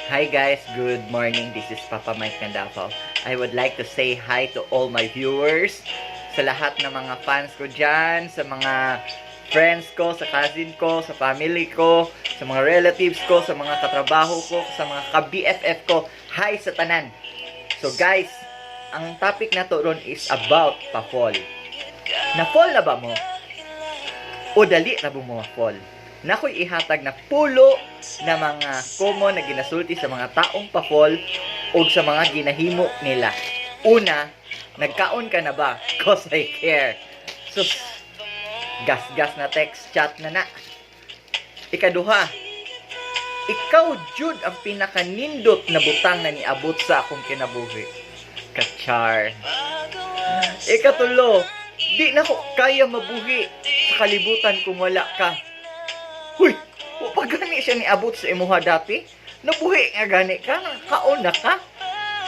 Hi guys, good morning. This is Papa Mike ng Davao. I would like to say hi to all my viewers, sa lahat ng mga fans ko dyan, sa mga friends ko, sa cousin ko, sa family ko, sa mga relatives ko, sa mga katrabaho ko, sa mga ka-BFF ko. Hi sa tanan. So guys, ang topic na to ron is about pa-fall. Na-fall na ba mo? O dali na ba mo ma-fall? Na ko'y ihatag na pulo na mga common na ginasulti sa mga taong pa-fall o sa mga ginahimo nila. Una, nagkaon ka na ba? Cause I care. Sus, gas-gas na text chat na na. Ikaduha, ikaw jud ang pinakanindot na butang na niabot sa akong kinabuhi. Kachar. Ikatulo, di na ko kaya mabuhi sa kalibutan kung wala ka. Huy, pa gani siya niabot sa imuha dati? Nabuhi nga gani ka, kaon na ka.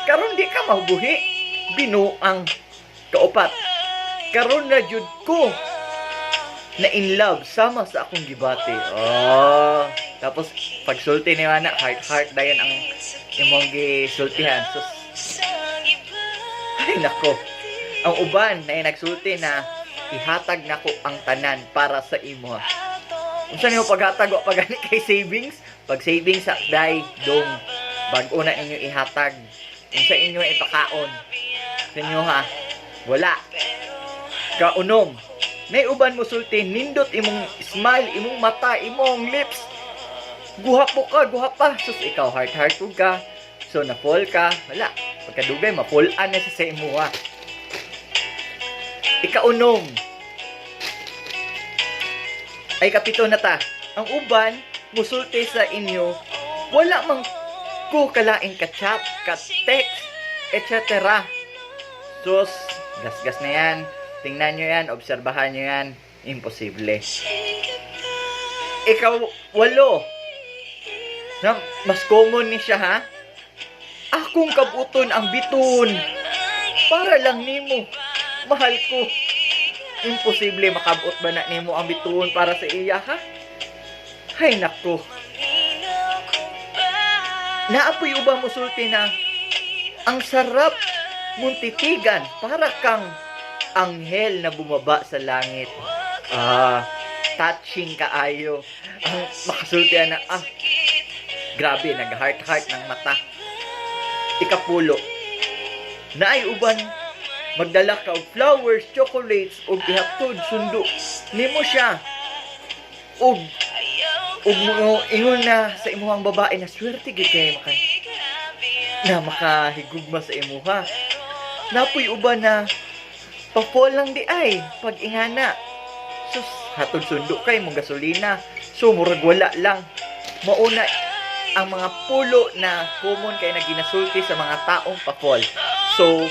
Karon di ka mabuhi. Binuang. Kaupat, karon na jud ko na in love sama sa akong gibati. Oh, tapos pagsulti ni Mana, heart dayon ang imong gisultihan. So, ay nako. Ang uban na nagsulti na ihatag nako ang tanan para sa imo. Unsa niyo paghatag wa pagani kay savings? Pag savings sa day dong bag-o na inyo ihatag. Unsa inyo ipakaon? Sa inyo ha. Wala. Kaunom. Nay uban mo sulti nindot imong smile, imong mata, imong lips. Guhapo ka, guhapa. Sus ikaw heart ka. So na fall ka, wala. Pagkadugay ma-fallan na sa imo ha. Ikaunom. Ay kapito na ta. Ang uban, musulti sa inyo, wala mang ko kalaing ka-chat, ka-text, etc. Sus, gas-gas na yan. Tingnan nyo yan, obserbahan nyo yan. Imposible. Ikaw, walo. Na, mas common ni siya ha. Akong kabuton ang biton. Para lang nimo. Mahal ko. Imposible makabot ba na nimo ang bituon para sa iya ha? Hay nako. Naapoy uba musulti na ang sarap mong titigan para kang anghel na bumaba sa langit. Touching kaayo. Ang makasultihan na grabe nag-heart ng mata. Ikapulo. Naay uban magdala ka og flowers, chocolates, og ihatod sundo nimo siya. Og mo ingon na sa imuhang babae na swerte gid kay makahigugma sa imuha. Napoy uban na pa-fall lang di ay pag ingana. Sus, hatod sundo kay mong gasolina. So murag wala lang. Mauna ang mga pulo na common kay naginasulti sa mga taong pa-fall. So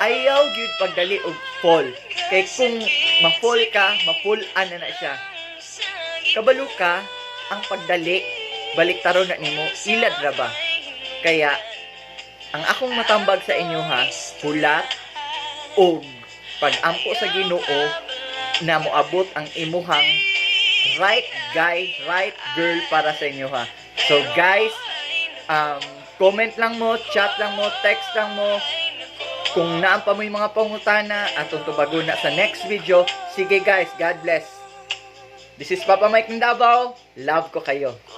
ayaw gyud pagdali og fall. Kay kung ma-fall ka, ma-fallan na siya. Kabalo ka, ang pagdali, baliktaron na nimo, ilad ra ba? Kaya, ang akong matambag sa inyo ha, hulat og pag-ampo sa Ginoo na moabot ang imuhang right guy, right girl para sa inyo ha. So guys, comment lang mo, chat lang mo, text lang mo, kung naampa mo yung mga pangutana at tubago na sa next video. Sige guys, God bless. This is Papa Mike ng Davao. Love ko kayo.